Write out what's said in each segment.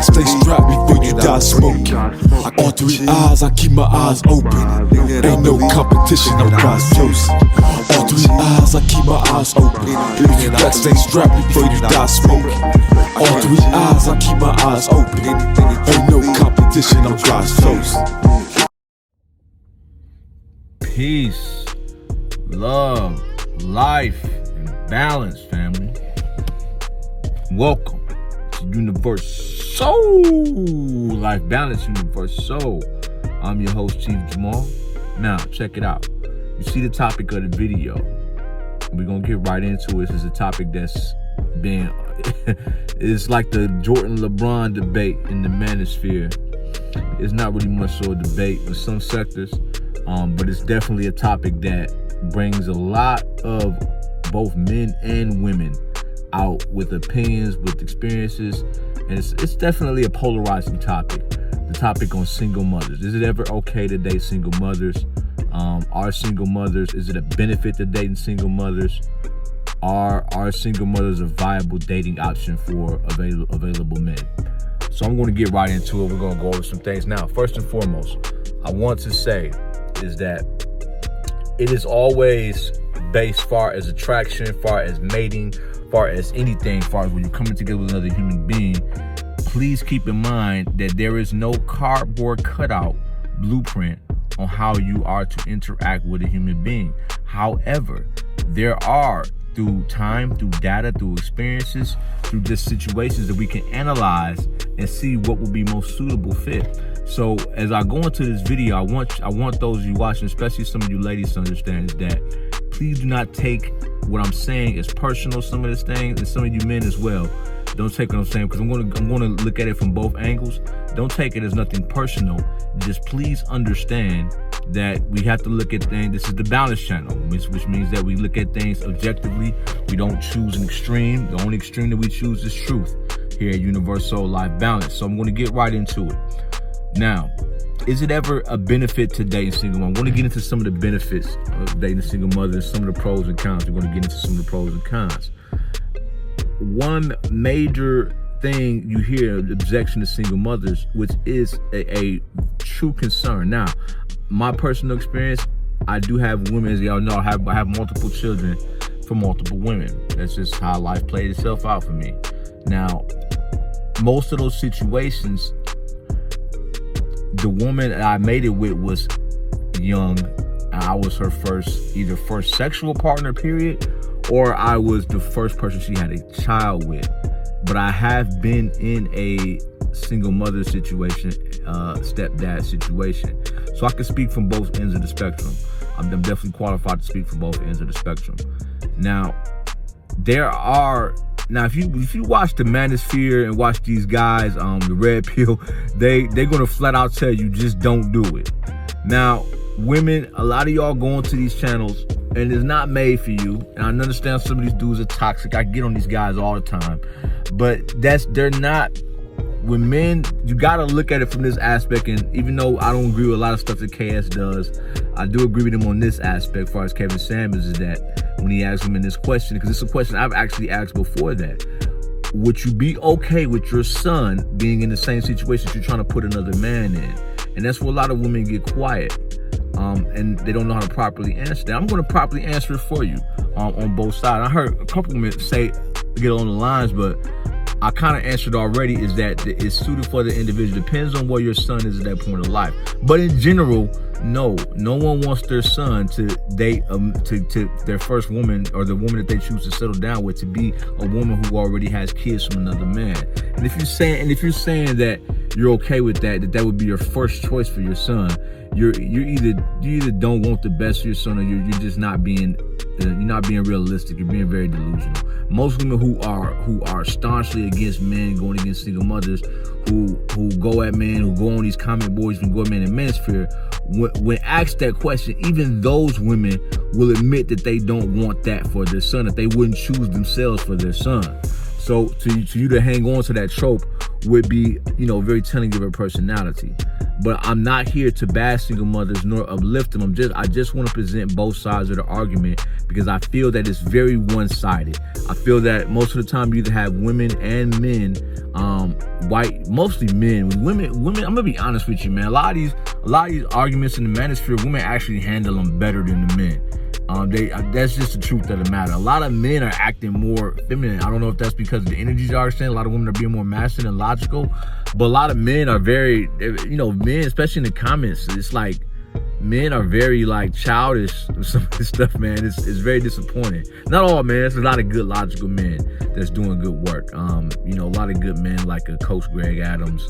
crack, stay strapped before you die smoking. On 3 eyes, I keep my eyes open. Ain't no competition, I'm God's chosen. On 3 eyes, I keep my eyes open. If you crack, stay strapped before you die smoking. On 3 eyes, I keep my eyes open. Ain't no competition, I'm God's chosen. Peace, love, life, and balance, family. Welcome to Universe Soul, Life Balance Universe Soul. I'm your host, Chief Jamal. Now, check it out. You see the topic of the video. We're going to get right into it. This is a topic that's been, it's like the Jordan-LeBron debate in the manosphere. It's not really much so a debate in some sectors, but it's definitely a topic that brings a lot of both men and women out with opinions, with experiences, and it's definitely a polarizing topic. The topic on single mothers. Is it ever okay to date single mothers? Are single mothers, is it a benefit to dating single mothers? Are single mothers a viable dating option for available men? So I'm going to get right into it. We're going to go over some things. Now, first and foremost, I want to say is that it is always based far as attraction, far as mating, far as anything, far as when you're coming together with another human being. Please keep in mind that there is no cardboard cutout blueprint on how you are to interact with a human being. However, there are, through time, through data, through experiences, through just situations that we can analyze and see what will be most suitable fit. So as I go into this video, I want those of you watching, especially some of you ladies, to understand that please do not take what I'm saying as personal, some of this things, and some of you men as well. Don't take what I'm saying, because I'm going to look at it from both angles. Don't take it as nothing personal. Just please understand that we have to look at things. This is the balance channel, which means that we look at things objectively. We don't choose an extreme. The only extreme that we choose is truth here at Universal Life Balance. So I'm going to get right into it. Now, is it ever a benefit to dating single mom? I'm going to get into some of the benefits of dating single mothers, some of the pros and cons. We're going to get into some of the pros and cons. One major thing you hear, the objection to single mothers, which is a true concern. Now, my personal experience, I do have women, as y'all know, I have multiple children from multiple women. That's just how life played itself out for me. Now, most of those situations, the woman that I made it with was young. I was her either first sexual partner, period, or I was the first person she had a child with. But I have been in a single mother situation, stepdad situation. So I can speak from both ends of the spectrum. I'm definitely qualified to speak from both ends of the spectrum. Now, if you watch the manosphere and watch these guys, the red pill, they're gonna flat out tell you, just don't do it. Now, women, a lot of y'all go into these channels and it's not made for you. And I understand some of these dudes are toxic. I get on these guys all the time, but they're not. With men, you gotta look at it from this aspect. And even though I don't agree with a lot of stuff that KS does, I do agree with him on this aspect as far as Kevin Samuels, is that when he asked him in this question, because it's a question I've actually asked before, that would you be okay with your son being in the same situation that you're trying to put another man in? And that's where a lot of women get quiet, and they don't know how to properly answer that. I'm going to properly answer it for you on both sides. I heard a couple women get on the lines, but I kind of answered already, is that it's suited for the individual. Depends on where your son is at that point of life. But in general, no one wants their son to date to their first woman, or the woman that they choose to settle down with, to be a woman who already has kids from another man. And if you're saying that you're okay with that would be your first choice for your son, you either don't want the best for your son, or you're just not being realistic. You're being very delusional. Most women who are staunchly against men going against single mothers, who go at men, who go on these comment boards and go at men in manosphere, when asked that question, even those women will admit that they don't want that for their son, that they wouldn't choose themselves for their son. So to you to hang on to that trope would be, very telling of her personality. But I'm not here to bash single mothers nor uplift them. I just want to present both sides of the argument, because I feel that it's very one-sided. I feel that most of the time you either have women and men, white, mostly men. Women, I'm gonna be honest with you, man. A lot of these arguments in the manosphere, women actually handle them better than the men. That's just the truth of the matter. A lot of men are acting more feminine. I don't know if that's because of the energies are saying. A lot of women are being more masculine and logical, but a lot of men are very, men, especially in the comments, it's like men are very like childish with some of this stuff, man. It's very disappointing. Not all, man. There's a lot of good logical men that's doing good work. A lot of good men like Coach Greg Adams,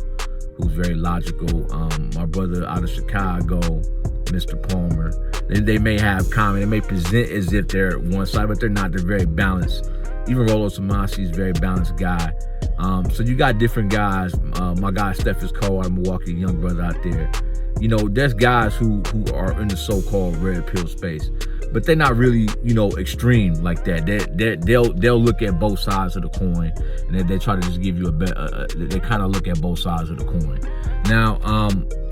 who's very logical. My brother out of Chicago, Mr. Palmer. They may have comment, they may present as if they're one side, but they're not. They're very balanced. Even Rollo Tomasi is a very balanced guy. So you got different guys. My guy Steffes Cole out of Milwaukee, young brother out there. There's guys who are in the so-called red pill space, but they're not really, extreme like that. They'll look at both sides of the coin, and they try to just give you they kind of look at both sides of the coin. Now,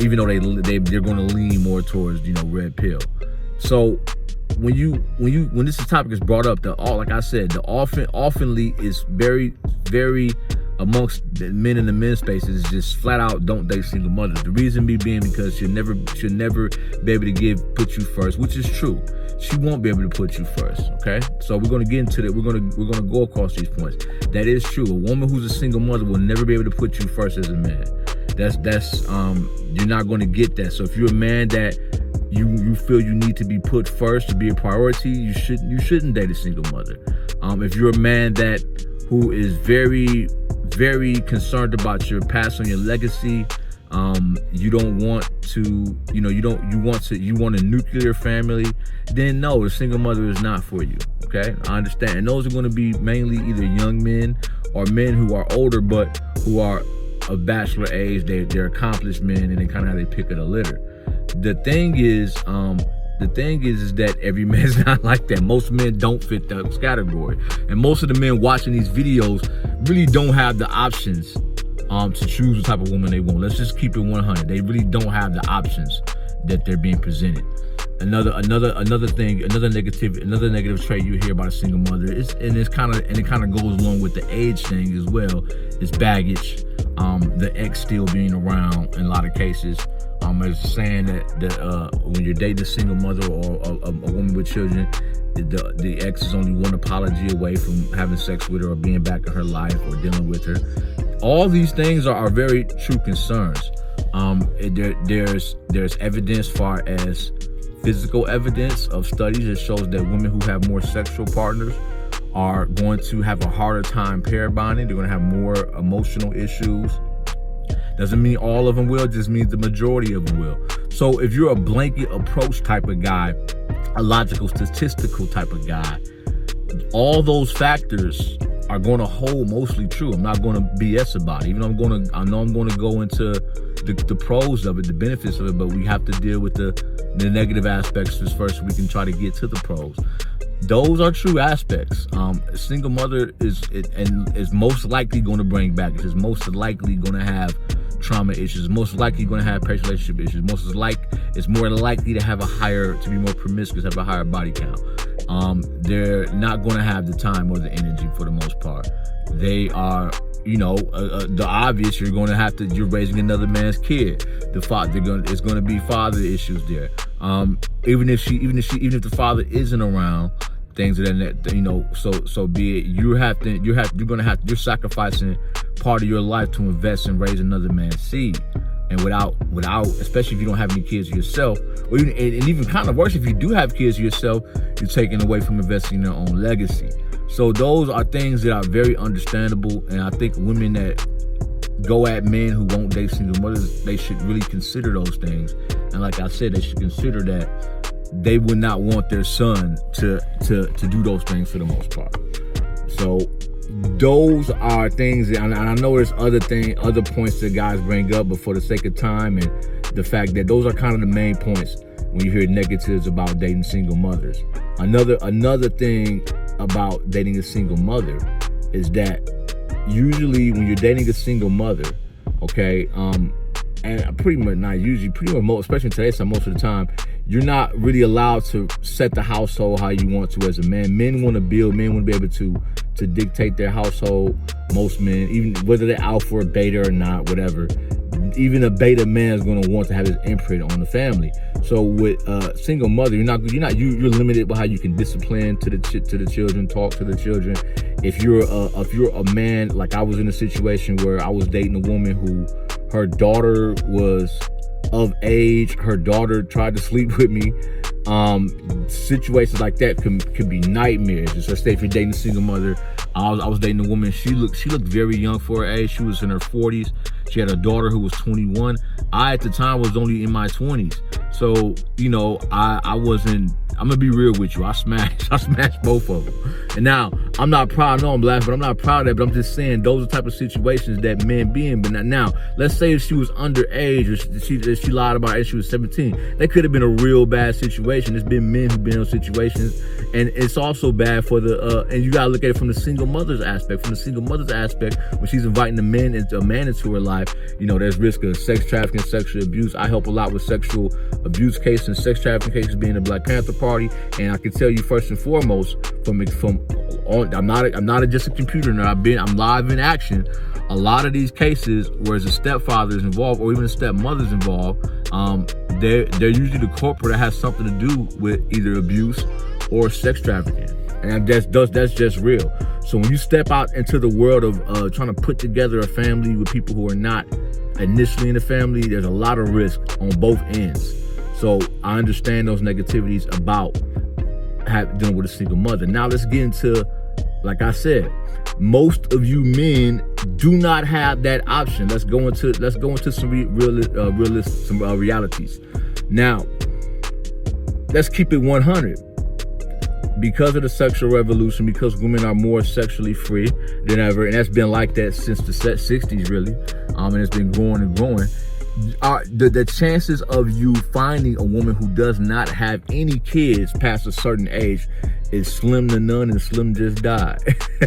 even though they're going to lean more towards, red pill. So when this topic is brought up, like I said, the oftenly is very, very amongst the men in the men's spaces is just flat out don't date single mothers. The reason being because she'll never be able to put you first, which is true. She won't be able to put you first. Okay, so we're gonna get into that. We're gonna go across these points. That is true. A woman who's a single mother will never be able to put you first as a man. That's you're not going to get that. So if you're a man that you feel you need to be put first to be a priority, you shouldn't date a single mother. If you're a man who is very, very concerned about your past and your legacy, you don't want to, you want a nuclear family, then no, a single mother is not for you. Okay, I understand. And those are going to be mainly either young men or men who are older but who are of bachelor age. They're accomplished men, and they kind of how they pick of the litter. The thing is that every man's not like that. Most men don't fit that category, and most of the men watching these videos really don't have the options to choose the type of woman they want. Let's just keep it 100. They really don't have the options that they're being presented. Another negative trait you hear about a single mother it kind of goes along with the age thing as well, is baggage. The ex still being around in a lot of cases. It's saying that when you're dating a single mother or a woman with children, the ex is only one apology away from having sex with her or being back in her life or dealing with her. All these things are very true concerns. There's evidence far as physical evidence of studies that shows that women who have more sexual partners are going to have a harder time pair bonding. They're going to have more emotional issues. Doesn't mean all of them will, just means the majority of them will. So if you're a blanket approach type of guy, a logical, statistical type of guy, all those factors are going to hold mostly true. I'm not going to BS about it. Even though I know I'm going to go into the pros of it, the benefits of it, but we have to deal with the negative aspects first so we can try to get to the pros. Those are true aspects. A single mother is most likely going to bring baggage. Is most likely going to have trauma issues. Most likely going to have personal relationship issues. It's more likely to be more promiscuous, have a higher body count. They're not going to have the time or the energy for the most part. They are, the obvious. You're raising another man's kid. It's going to be father issues there. Even if the father isn't around, things of that, so be it. You're sacrificing part of your life to invest and raise another man's seed. And without, especially if you don't have any kids yourself, or even kind of worse, if you do have kids yourself, you're taking away from investing in your own legacy. So those are things that are very understandable, and I think women that go at men who won't date single mothers, they should really consider those things. And like I said, they should consider that they would not want their son to do those things for the most part. So those are things, and I know there's other points that guys bring up, but for the sake of time and the fact that those are kind of the main points when you hear negatives about dating single mothers. Another thing about dating a single mother is that usually when you're dating a single mother, okay, and pretty much not usually, pretty much most, especially today, so most of the time, you're not really allowed to set the household how you want to as a man. Men want to build, men want to be able to dictate their household. Most men, even whether they're alpha or beta or not, whatever, even a beta man is going to want to have his imprint on the family. So with a single mother, you're limited by how you can discipline to the children, talk to the children. If you're a man, like I was in a situation where I was dating a woman who her daughter was of age, her daughter tried to sleep with me. Situations like that could be nightmares. So say if you're dating a single mother, I was dating a woman. She looked very young for her age. She was in her 40s. She had a daughter who was 21. I at the time was only in my 20s. So I wasn't. I'm gonna be real with you. I smashed both of them. And now I'm not proud. I know I'm laughing, but I'm not proud of that. But I'm just saying those are the type of situations that men be in. But now, let's say if she was underage or she lied about it, she was 17. That could have been a real bad situation. There's been men who've been in those situations, and it's also bad for the. And you gotta look at it from the single mother's aspect. From the single mother's aspect, when she's inviting a man into her life, there's risk of sex trafficking, sexual abuse. I help a lot with sexual abuse cases and sex trafficking cases, being the Black Panther Party, and I can tell you first and foremost, I'm not just a computer nerd. I'm live in action. A lot of these cases, where a stepfather is involved or even a stepmother's involved, they're usually the culprit that has something to do with either abuse or sex trafficking, and that's just real. So when you step out into the world of trying to put together a family with people who are not initially in the family, there's a lot of risk on both ends. So I understand those negativities about dealing with a single mother. Now let's get into, like I said, most of you men do not have that option. Let's go into some realities. Now, let's keep it 100. Because of the sexual revolution, because women are more sexually free than ever, and that's been like that since the 60s, really, and it's been growing and growing. The chances of you finding a woman who does not have any kids past a certain age is slim to none, and slim just died.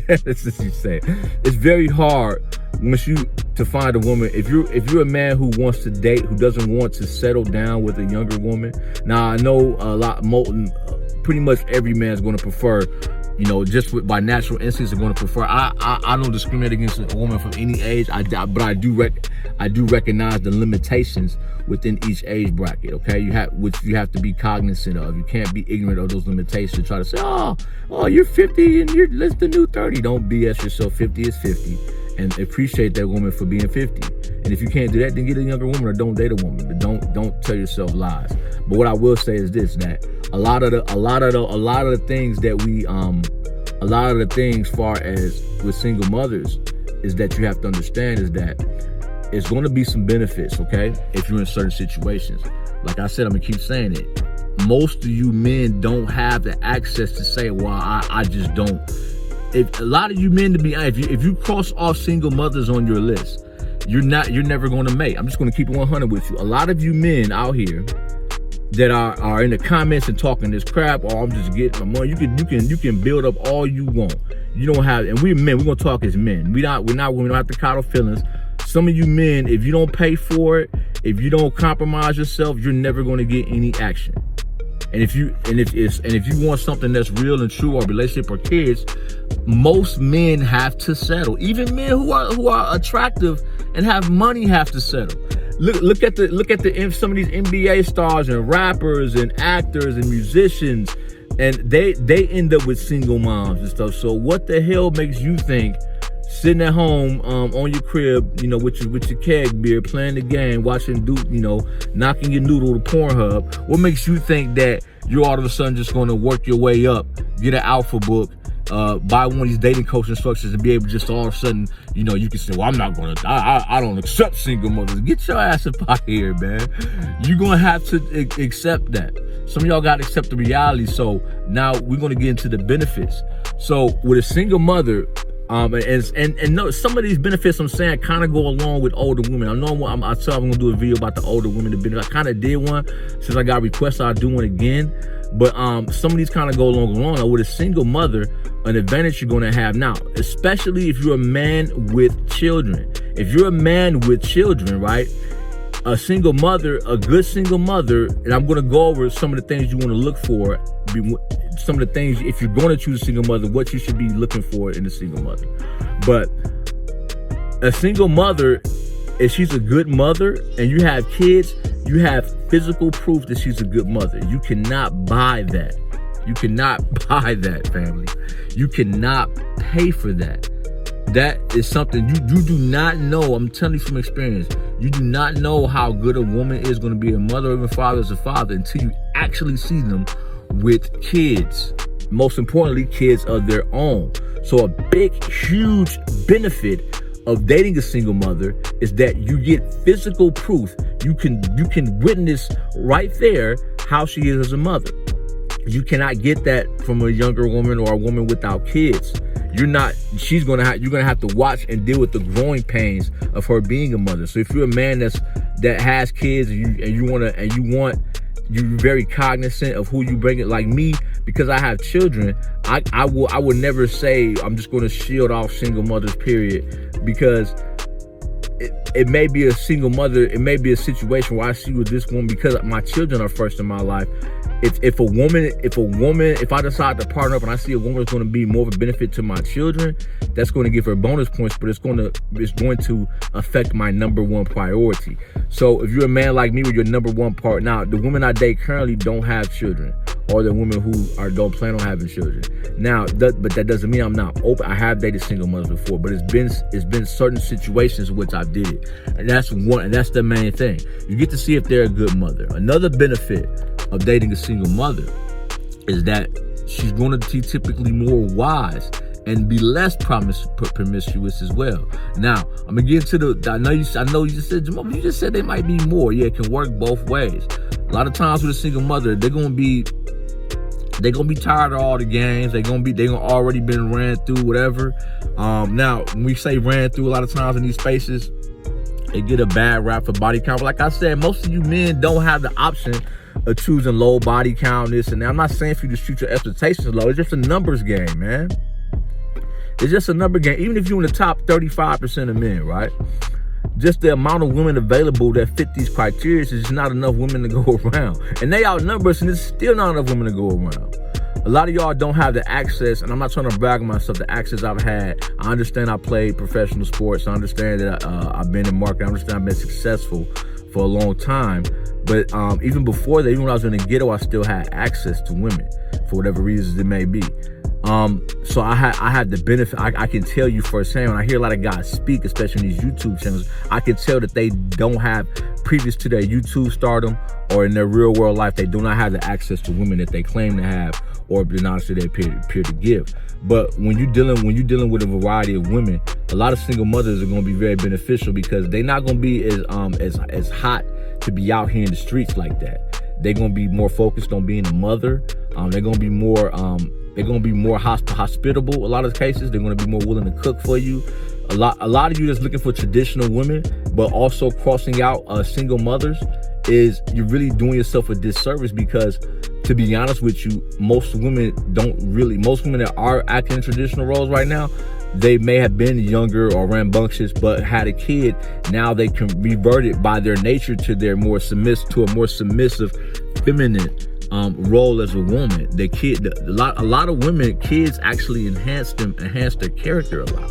That's what you say. It's very hard to find a woman. If you're a man who wants to date, who doesn't want to settle down with a younger woman. Now I know pretty much every man is going to prefer, by natural instincts, are going to prefer. I don't discriminate against a woman from any age. But I do recognize the limitations within each age bracket. Okay, which you have to be cognizant of. You can't be ignorant of those limitations. Try to say, oh, you're 50 and that's the new 30. Don't BS yourself. 50 is 50, and appreciate that woman for being 50. And if you can't do that, then get a younger woman or don't date a woman. But don't tell yourself lies. But what I will say is this: that a lot of the things that we a lot of the things far as with single mothers is that you have to understand is that it's going to be some benefits, okay, if you're in certain situations. Like I said, I'm going to keep saying it. Most of you men don't have the access to say, well, I just don't. If a lot of you men, to be honest, if you cross off single mothers on your list, you're never going to make. I'm just going to keep it 100 with you. A lot of you men out here that are in the comments and talking this crap, or I'm just getting my money. You can build up all you want. You don't have, and we're men. We're gonna talk as men. We don't have to coddle feelings. Some of you men, if you don't pay for it, if you don't compromise yourself, you're never gonna get any action. And if you want something that's real and true, or relationship or kids, most men have to settle. Even men who are attractive and have money have to settle. Look at some of these NBA stars and rappers and actors and musicians, and they end up with single moms and stuff. So what the hell makes you think sitting at home on your crib, with your keg beer, playing the game, watching knocking your noodle to Pornhub, what makes you think that you're all of a sudden just going to work your way up, get an alpha book, buy one of these dating coach instructions, and be able to just all of a sudden, you can say, well, I'm not going to, I don't accept single mothers. Get your ass up out here, man. You're going to have to accept that. Some of y'all got to accept the reality. So now we're going to get into the benefits. So with a single mother, and no, some of these benefits I'm saying kind of go along with older women. I know I said I'm going to do a video about the older women. I kind of did one. Since I got requests, I'll do one again. But some of these kind of go along. Now, with a single mother, an advantage you're going to have now, especially if you're a man with children. If you're a man with children, right, a single mother, a good single mother, and I'm going to go over some of the things you want to look for, some of the things, if you're going to choose a single mother, what you should be looking for in a single mother. But a single mother, if she's a good mother and you have kids, you have physical proof that she's a good mother. You cannot buy that. You cannot buy that, family. You cannot pay for that. That is something you do not know. I'm telling you from experience. You do not know how good a woman is going to be a mother or even father as a father until you actually see them with kids. Most importantly, kids of their own. So a big, huge benefit of dating a single mother is that you get physical proof. You can witness right there how she is as a mother. You cannot get that from a younger woman or a woman without kids. You're gonna have to watch and deal with the growing pains of her being a mother. So if you're a man that has kids and you're very cognizant of who you bring it, like me, because I have children, I would never say I'm just going to shield off single mothers, period, because it may be a single mother, it may be a situation where I see with this woman because my children are first in my life. If I decide to partner up and I see a woman that's going to be more of a benefit to my children, that's going to give her bonus points, but it's going to affect my number one priority. So if you're a man like me with your number one part, now the women I date currently don't have children, or the women who don't plan on having children. Now, but that doesn't mean I'm not open. I have dated single mothers before, but it's been certain situations in which I did it, and that's the main thing. You get to see if they're a good mother. Another benefit of dating a single mother is that she's going to be typically more wise and be less promiscuous as well. Now, I'm gonna get into I know you just said, Jamal, you just said they might be more. Yeah, it can work both ways. A lot of times with a single mother, they're gonna be tired of all the games. They're gonna already been ran through whatever. Now, when we say ran through, a lot of times in these spaces, they get a bad rap for body count. But like I said, most of you men don't have the option of choosing low body count, this and that. I'm not saying for you to shoot your expectations low. It's just a numbers game, man. It's just a number game. Even if you're in the top 35% of men, right? Just the amount of women available that fit these criteria is just not enough women to go around. And they outnumber us, and it's still not enough women to go around. A lot of y'all don't have the access, and I'm not trying to brag on myself, the access I've had. I understand I played professional sports. I understand that I've been in marketing. I understand I've been successful for a long time. But even before that, even when I was in the ghetto, I still had access to women for whatever reasons it may be. So I had the benefit. I can tell you firsthand, when I hear a lot of guys speak, especially in these YouTube channels, I can tell that they don't have, previous to their YouTube stardom or in their real world life, they do not have the access to women that they claim to have or the knowledge that they appear to give. But when you're dealing with a variety of women, a lot of single mothers are going to be very beneficial because they're not going to be as hot to be out here in the streets like that. They're going to be more focused on being a mother. They're going to be more hospitable. A lot of cases, they're going to be more willing to cook for you. A lot of you that's looking for traditional women, but also crossing out single mothers, is you're really doing yourself a disservice because, to be honest with you, most women that are acting in traditional roles right now, they may have been younger or rambunctious, but had a kid. Now they can revert it by their nature to a more submissive, feminine role as a woman. A lot of women, kids actually enhance their character a lot.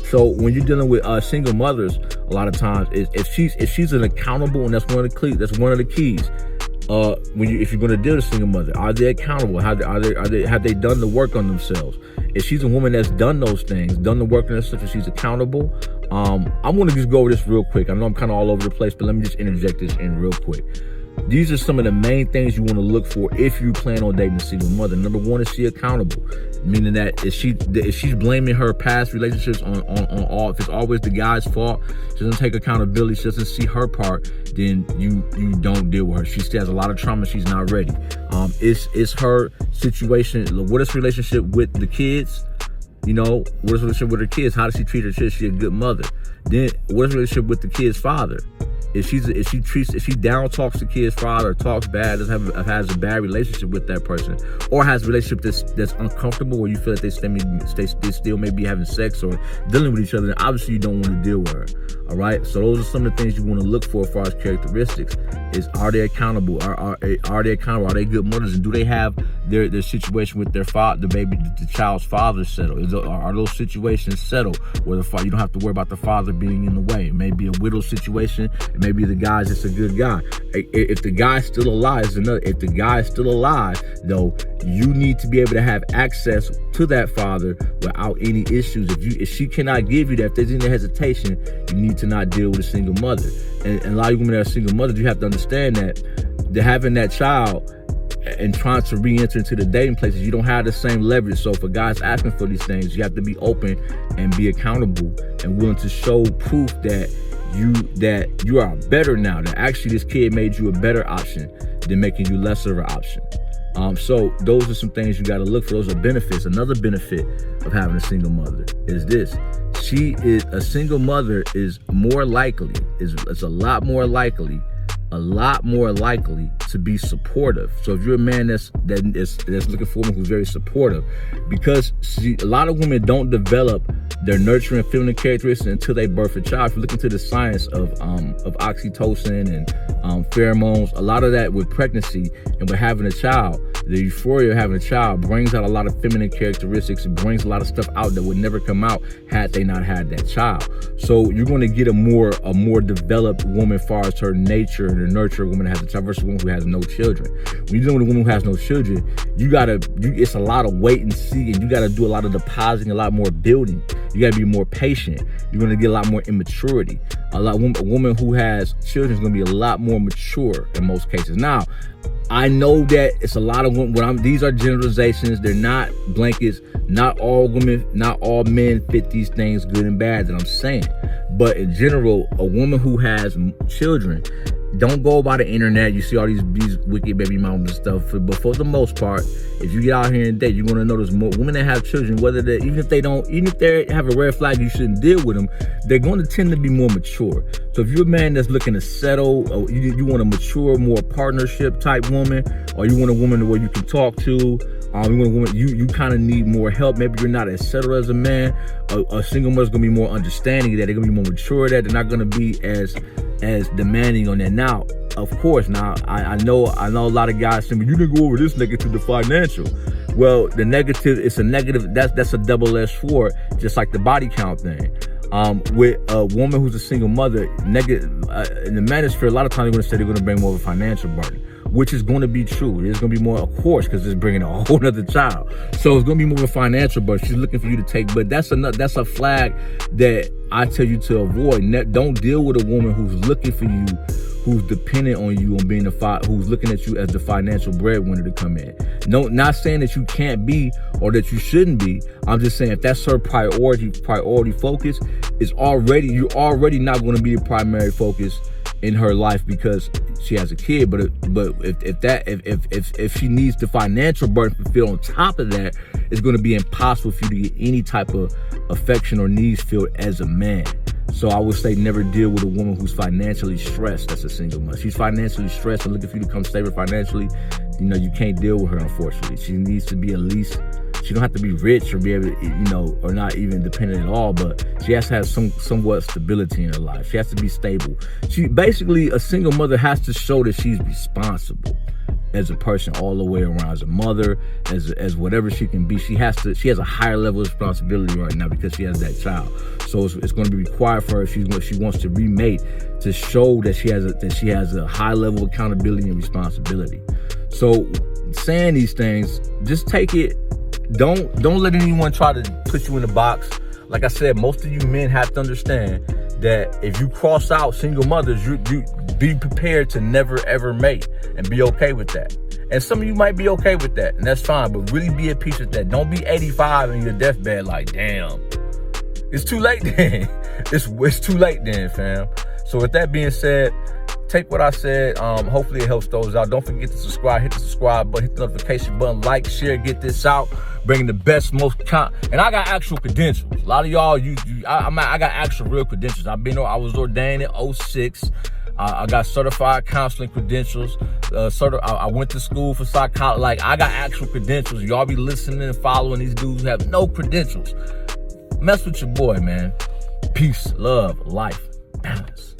So when you're dealing with single mothers, a lot of times, if she's an accountable, and that's one of the keys. If you're going to deal with a single mother, are they accountable? Have they done the work on themselves? If she's a woman that's done those things, done the work on herself, if she's accountable, I'm going to just go over this real quick. I know I'm kind of all over the place, but let me just interject this in real quick. These are some of the main things you want to look for if you plan on dating a single mother. Number one, is she accountable? Meaning that if she's blaming her past relationships on all, if it's always the guy's fault, she doesn't take accountability, she doesn't see her part, then you don't deal with her. She still has a lot of trauma, she's not ready. It's her situation. What is her relationship with the kids? What is her relationship with her kids? How does she treat her kids? Is she a good mother? Then what is her relationship with the kid's father? if she down talks the kid's father, or talks bad, has a bad relationship with that person, or has a relationship that's uncomfortable, where you feel that they still may be having sex or dealing with each other, then obviously you don't want to deal with her. All right. So those are some of the things you want to look for as far as characteristics. Is, are they accountable? Are they accountable? Are they good mothers? And do they have their situation with their father, the child's father settled? Are those situations settled where you don't have to worry about the father being in the way? It may be a widow situation. It may be the guy's just a good guy. If the guy's still alive, if the guy's still alive, though, you need to be able to have access to that father without any issues. If she cannot give you that, if there's any hesitation, you need to not deal with a single mother. And a lot of women that are single mothers, you have to understand that having that child and trying to re-enter into the dating places, you don't have the same leverage. So if a guy's asking for these things, you have to be open and be accountable and willing to show proof that you are better now, that actually this kid made you a better option than making you lesser of an option. So those are some things you got to look for. Those are benefits. Another benefit of having a single mother is this. A single mother is more likely, it's a lot more likely to be supportive. So if you're a man that's looking for a woman who's very supportive, because a lot of women don't develop their nurturing feminine characteristics until they birth a child. If you look into the science of oxytocin and pheromones, a lot of that with pregnancy and with having a child, the euphoria of having a child brings out a lot of feminine characteristics. It brings a lot of stuff out that would never come out had they not had that child. So you're going to get a more developed woman as far as her nature and the nurture of a woman that has a child versus a woman who has no children. When you're dealing with a woman who has no children, it's a lot of wait and see, and you got to do a lot of depositing, a lot more building. You got to be more patient. You're going to get a lot more immaturity. A woman who has children is going to be a lot more mature in most cases. Now, I know that it's a lot of women. These are generalizations. They're not blankets. Not all women, not all men fit these things, good and bad, that I'm saying. But in general, a woman who has children, don't go by the internet. You see all these wicked baby mamas and stuff. But for the most part, if you get out here and date, you're going to notice more women that have children, even if they have a red flag, you shouldn't deal with them. They're going to tend to be more mature. So if you're a man that's looking to settle, or you want a mature, more partnership type woman, or you want a woman where you can talk to, you want a woman, you kind of need more help. Maybe you're not as settled as a man. A single mother's going to be more understanding of that. They're going to be more mature of that. They're not going to be as demanding on that. Now, of course, I know a lot of guys saying, you didn't go over this negative to the financial. Well, the negative, it's a negative, that's a double-edged sword, just like the body count thing. With a woman who's a single mother, in the manosphere, a lot of times they're going to say they're going to bring more of a financial burden, which is going to be true. There's going to be more, of course, because it's bringing a whole nother child. So it's going to be more of a financial burden. She's looking for you to take, but that's a flag that I tell you to avoid. Don't deal with a woman who's looking for you, who's dependent on you on being who's looking at you as the financial breadwinner to come in. No, not saying that you can't be or that you shouldn't be. I'm just saying if that's her priority focus, you're already not going to be the primary focus in her life because she has a kid. But if she needs the financial burden fulfilled on top of that, it's going to be impossible for you to get any type of affection or needs filled as a man. So I would say never deal with a woman who's financially stressed. That's a single mother. She's financially stressed and looking for you to come save her financially. You can't deal with her, unfortunately. She needs to be at least, she don't have to be rich or be able to, or not even dependent at all, but she has to have somewhat stability in her life. She has to be stable. A single mother has to show that she's responsible as a person all the way around, as a mother, as whatever she can be. She has a higher level of responsibility right now because she has that child. So it's going to be required for her if she wants to remate, to show that she has a high level of accountability and responsibility. So saying these things, just take it. Don't let anyone try to put you in a box. Like I said, most of you men have to understand that if you cross out single mothers, you be prepared to never ever mate and be okay with that. And some of you might be okay with that, and that's fine, but really be at peace with that. Don't be 85 in your deathbed like, damn, it's too late then. It's too late then, fam. So with that being said, take what I said. Hopefully it helps those out. Don't forget to subscribe. Hit the subscribe button. Hit the notification button. Like, share, get this out. Bringing the best, most and I got actual credentials. A lot of y'all, I got actual real credentials. I was ordained in 2006. I got certified counseling credentials. I went to school for psychology. Like, I got actual credentials. Y'all be listening and following these dudes who have no credentials. Mess with your boy, man. Peace, love, life, balance.